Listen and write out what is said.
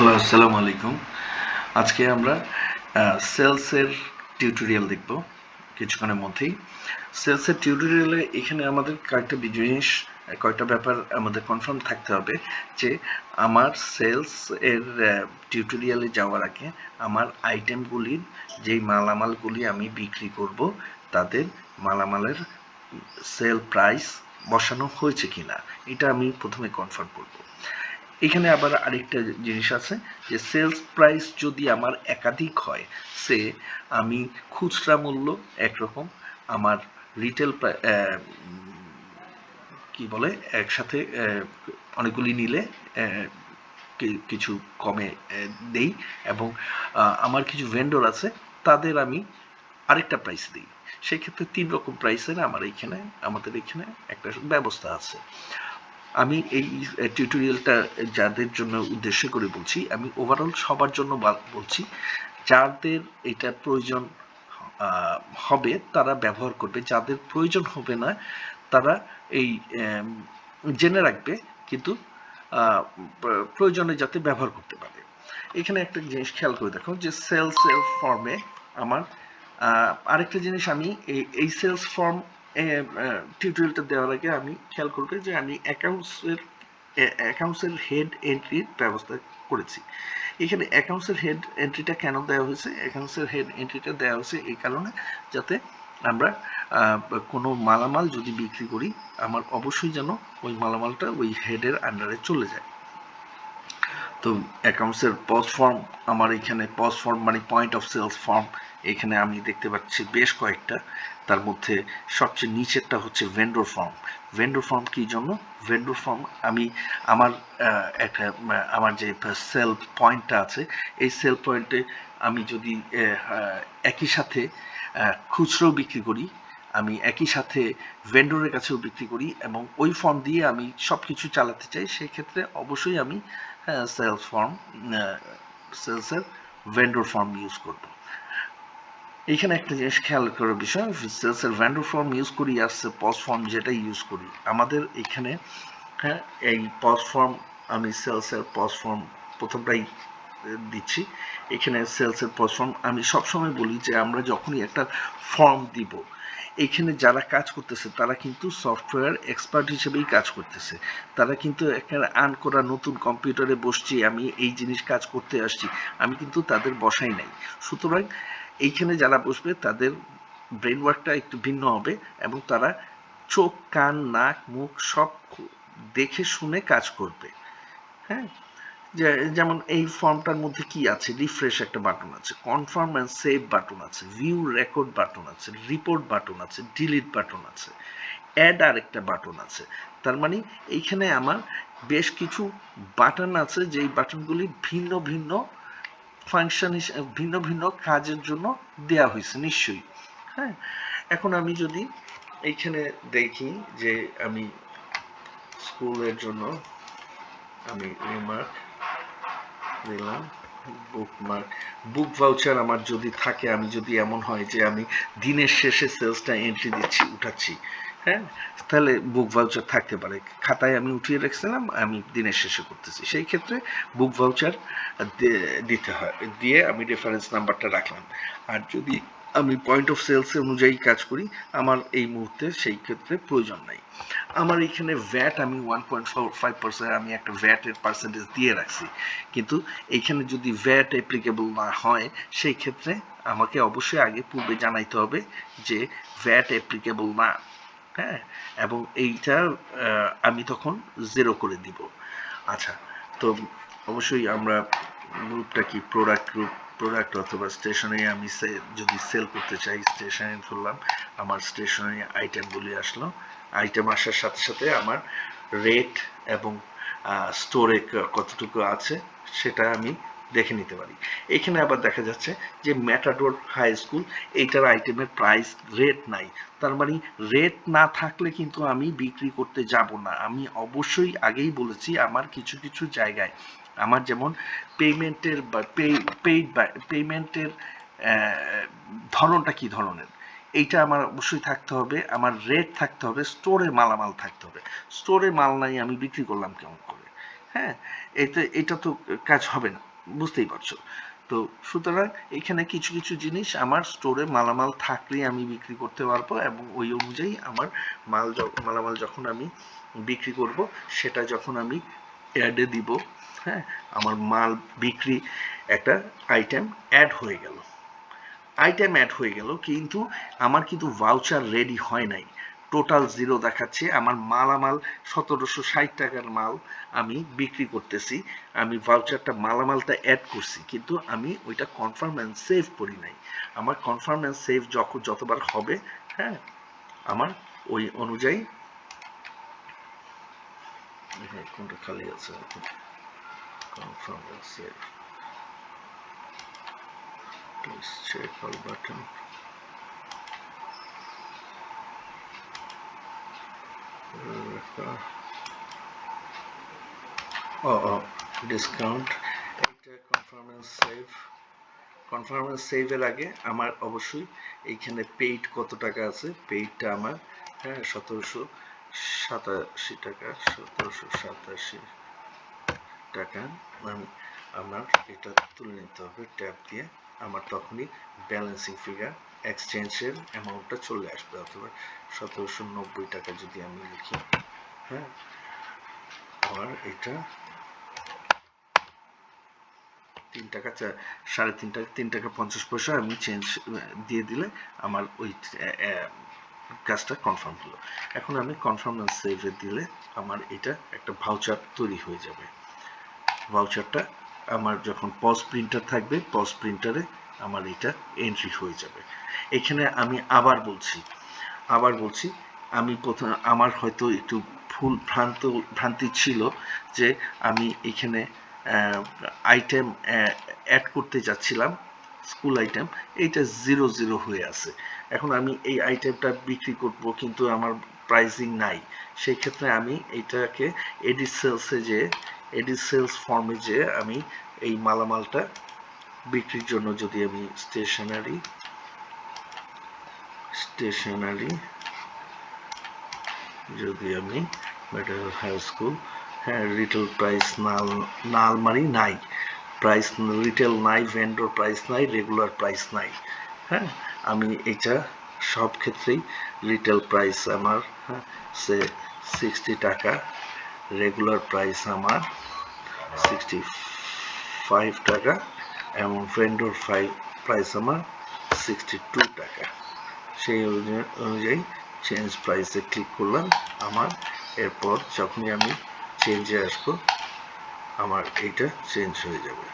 Hello, আসসালামু আলাইকুম। আজকে আমরা সেলসের টিউটোরিয়াল দেখব কিছুক্ষণের মধ্যেই। সেলসের টিউটোরিয়ালে এখানে আমাদের কয়েকটা ব্যাপার আমাদের কনফার্ম থাকতে হবে যে আমার সেলস এর টিউটোরিয়ালে যাওয়ার আগে আমার আইটেমগুলির যেই মালামালগুলি আমি বিক্রি করব তাদের মালামালের সেল প্রাইস বসানো হয়েছে কিনা এটা আমি প্রথমে কনফার্ম করব। এখানে আবার আরেকটা জিনিস আছে যে সেলস প্রাইস যদি আমার একাধিক হয়, আমি খুচরা মূল্য একরকম, আমার রিটেল কি বলে একসাথে অনেকগুলি নিলে কিছু কমে দেই, এবং আমার কিছু ভেন্ডর আছে তাদের আমি আরেকটা প্রাইস দিই। সেই ক্ষেত্রে 3 রকম প্রাইসের আমাদের এখানে একটা ব্যবস্থা আছে। আমি এই টিউটোরিয়ালটা যাদের জন্য উদ্দেশ্য করে বলছি, আমি ওভারঅল সবার জন্য বলছি। যাদের এটা প্রয়োজন হবে তারা ব্যবহার করবে, যাদের প্রয়োজন হবে না তারা এই জেনে রাখবে, কিন্তু প্রয়োজনে যাতে ব্যবহার করতে পারে। এখানে একটা জিনিস খেয়াল করে দেখো যে সেলস ফর্মে আমার আরেকটা জিনিস, আমি এই সেলস ফর্ম টিউটোরিয়ালটা দেওয়ার আগে আমি খেয়াল করবে যে আমি অ্যাকাউন্টসের হেড এন্ট্রির ব্যবস্থা করেছি। এখানে অ্যাকাউন্টসের হেড এন্ট্রিটা কেন দেওয়া হয়েছে? অ্যাকাউন্টসের হেড এন্ট্রিটা দেওয়া হয়েছে এই কারণে, যাতে আমরা কোনো মালামাল যদি বিক্রি করি, আমার অবশ্যই যেন ওই মালামালটা ওই হেডের আন্ডারে চলে যায়। তো অ্যাকাউন্টসের পজ ফর্ম, আমার এখানে পজ ফর্ম মানে পয়েন্ট অফ সেলস ফর্ম, এখানে আমি দেখতে পাচ্ছি বেশ কয়েকটা। তার মধ্যে সবচেয়ে নিচেরটা হচ্ছে ভেন্ডর ফর্ম। ভেন্ডর ফর্ম কী জন্য? ভেন্ডর ফর্ম আমি আমার যে সেল পয়েন্টটা আছে, এই সেল পয়েন্টে আমি যদি একই সাথে খুচরো বিক্রি করি, আমি একই সাথে ভেন্ডরের কাছেও বিক্রি করি, এবং ওই ফর্ম দিয়ে আমি সব কিছু চালাতে চাই, সেই ক্ষেত্রে অবশ্যই আমি সেলসের ভেন্ডর ফর্ম ইউজ করব। এইখানে একটা জিনিস খেয়াল করার বিষয়, সেলসের ভেন্ডর ফর্ম ইউজ করি আর পজ ফর্ম যেটা ইউজ করি, আমাদের এখানে এই পজ ফর্ম, আমি সেলসের পজ ফর্ম প্রথমটাই দিচ্ছি। এখানে সেলসের পজ ফর্ম আমি সবসময় বলি যে আমরা যখনই একটা ফর্ম দিব, এইখানে যারা কাজ করতেছে তারা কিন্তু সফটওয়্যার এক্সপার্ট হিসেবেই কাজ করতেছে। তারা কিন্তু একটা আর্ন করা নতুন কম্পিউটারে বসছি, আমি এই জিনিস কাজ করতে আসছি, আমি কিন্তু তাদের বসাই নাই। সুতরাং এইখানে যারা বসবে তাদের ব্রেন ওয়ার্কটা একটু ভিন্ন হবে, এবং তারা চোখ, কান, নাক, মুখ সব দেখে শুনে কাজ করবে। হ্যাঁ, যেমন এই ফর্মটার মধ্যে কি আছে? রিফ্রেশ একটা বাটন আছে, কনফার্ম অ্যান্ড সেভ বাটন আছে, ভিউ রেকর্ড বাটন আছে, রিপোর্ট বাটন আছে, ডিলিট বাটন আছে, অ্যাড আর একটা বাটন আছে। তার মানে এইখানে আমার বেশ কিছু বাটন আছে, যেই বাটনগুলি ভিন্ন ভিন্ন ফাংশন, ভিন্ন ভিন্ন কাজের জন্য দেয়া হয়েছে নিশ্চয়ই। হ্যাঁ, এখন আমি যদি এইখানে দেখি যে আমি স্কুলের জন্য আমি রিমার্ক দিলাম, বুক ভাউচার আমার যদি থাকে, আমি যদি এমন হয় যে আমি দিনের শেষে সেলসটা এন্ট্রি উঠাচ্ছি, হ্যাঁ, তাহলে বুক ভাউচার থাকতে পারে। খাতায় আমি উঠিয়ে রাখছিলাম, আমি দিনের শেষে করতেছি, সেই ক্ষেত্রে বুক ভাউচার দিতে হয়, দিয়ে আমি রেফারেন্স নাম্বারটা রাখলাম। আর যদি আমি পয়েন্ট অফ সেলস অনুযায়ী কাজ করি, আমার এই মুহূর্তে সেই ক্ষেত্রে প্রয়োজন নাই। আমার এখানে ভ্যাট আমি 1.5% আমি একটা ভ্যাটের পার্সেন্টেজ দিয়ে রাখছি, কিন্তু এইখানে যদি ভ্যাট অ্যাপ্লিকেবল না হয়, সেই ক্ষেত্রে আমাকে অবশ্যই আগে পূর্বে জানাইতে হবে যে ভ্যাট অ্যাপ্লিকেবল না। হ্যাঁ, এবং এইটা আমি তখন 0 করে দিব। আচ্ছা, তো অবশ্যই আমরা গ্রুপটা কি প্রোডাক্ট অথবা স্টেশনারি, আমি যদি সেল করতে চাই স্টেশনারি ধরলাম, আমার স্টেশনারি আইটেমগুলি আসলো। আইটেম আসার সাথে সাথে আমার রেট এবং স্টোরে কতটুকু আছে সেটা আমি দেখে নিতে পারি। এখানে আবার দেখা যাচ্ছে যে ম্যাটাডোর হাই স্কুল, এইটার আইটেমের প্রাইস রেট নাই। তার মানে রেট না থাকলে কিন্তু আমি বিক্রি করতে যাব না। আমি অবশ্যই আগেই বলেছি, আমার কিছু কিছু জায়গায় আমার যেমন পেমেন্টের বা পেমেন্টের ধরনটা কি ধরনের, এইটা আমার অবশ্যই থাকতে হবে, আমার রেট থাকতে হবে, স্টোরে মালামাল থাকতে হবে। স্টোরে মাল নাই, আমি বিক্রি করলাম কেমন করে? হ্যাঁ, এটা তো কাজ হবে না। বুঝতেই পারছো। তো সুতরাং এখানে কিছু কিছু জিনিস আমার স্টোরে মালামাল থাকলেই আমি বিক্রি করতে পারবো, এবং ওই অনুযায়ী আমার মালামাল যখন আমি বিক্রি করব, সেটা যখন আমি অ্যাডে দিব, হ্যাঁ, আমার মাল বিক্রি একটা আইটেম অ্যাড হয়ে গেল, কিন্তু আমার কিন্তু ভাউচার রেডি হয় নাই, টোটাল জিরো দেখাচ্ছে। আমার মালামাল 1760 টাকার মাল আমি বিক্রি করতেছি, আমি ভাউচারটা মালামালটা অ্যাড করছি, কিন্তু আমি ওইটা কনফার্ম অ্যান্ড সেভ করি নাই। আমার কনফার্ম অ্যান্ড সেভ যতবার হবে, হ্যাঁ, আমার ওই অনুযায়ী কোনটা খালি আছে, confirm and save, please check all button. Discount, এইটা কনফার্মেন্স সেভের আগে আমার অবশ্যই এইখানে পেইড কত টাকা আছে, পেইডটা আমার, হ্যাঁ, 1787 টাকা, 1787 টাকা আমার এটা তুলে নিতে হবে ট্যাব দিয়ে। আমার তখনই ব্যালেন্সিং ফিগার এক্সচেঞ্জের অ্যামাউন্টটা চলে আসবে, অথবা 1790 টাকা যদি আমি লিখি, হ্যাঁ, আমার এটা 3 টাকা 3.5 টাকা, 3 টাকা 50 পয়সা আমি চেঞ্জ দিয়ে দিলে আমার ওই কাজটা কনফার্ম হলো। এখন আমি কনফার্ম অ্যান্ড সেভে দিলে আমার এটা একটা ভাউচার তৈরি হয়ে যাবে। ভাউচারটা আমার যখন পজ প্রিন্টার থাকবে, পজ প্রিন্টারে আমার এটা এন্ট্রি হয়ে যাবে। এখানে আমি আবার বলছি, আমি প্রথমে আমার হয়তো একটু ভ্রান্তি ছিল যে আমি এখানে আইটেম অ্যাড করতে যাচ্ছিলাম, স্কুল আইটেম, এইটা 0 হয়ে আছে। এখন আমি এই আইটেমটা বিক্রি করব, কিন্তু আমার প্রাইসিং নাই। সেই ক্ষেত্রে আমি এইটাকে এডিট সেলস ফর্মে যে আমি এই মালামালটা বিক্রির জন্য যদি আমি স্টেশনারি যদি আমি মেটেরিয়াল হাই স্কুল, হ্যাঁ, রিটেল প্রাইস নাল মারি নাই, প্রাইস রিটেল নাই, ভেন্ডর প্রাইস নাই, রেগুলার প্রাইস নাই, হ্যাঁ, আমি এটা সব ক্ষেত্রেই রিটেল প্রাইস আমার, হ্যাঁ, 60 টাকা, রেগুলার প্রাইস আমার 65 টাকা, এবং ভেন্ডর প্রাইস আমার 62 টাকা। সেই অনুযায়ী চেঞ্জ প্রাইসে ক্লিক করলাম। আমার এরপর যখনই আমি চেঞ্জে আসবো, আমার এইটা চেঞ্জ হয়ে যাবে।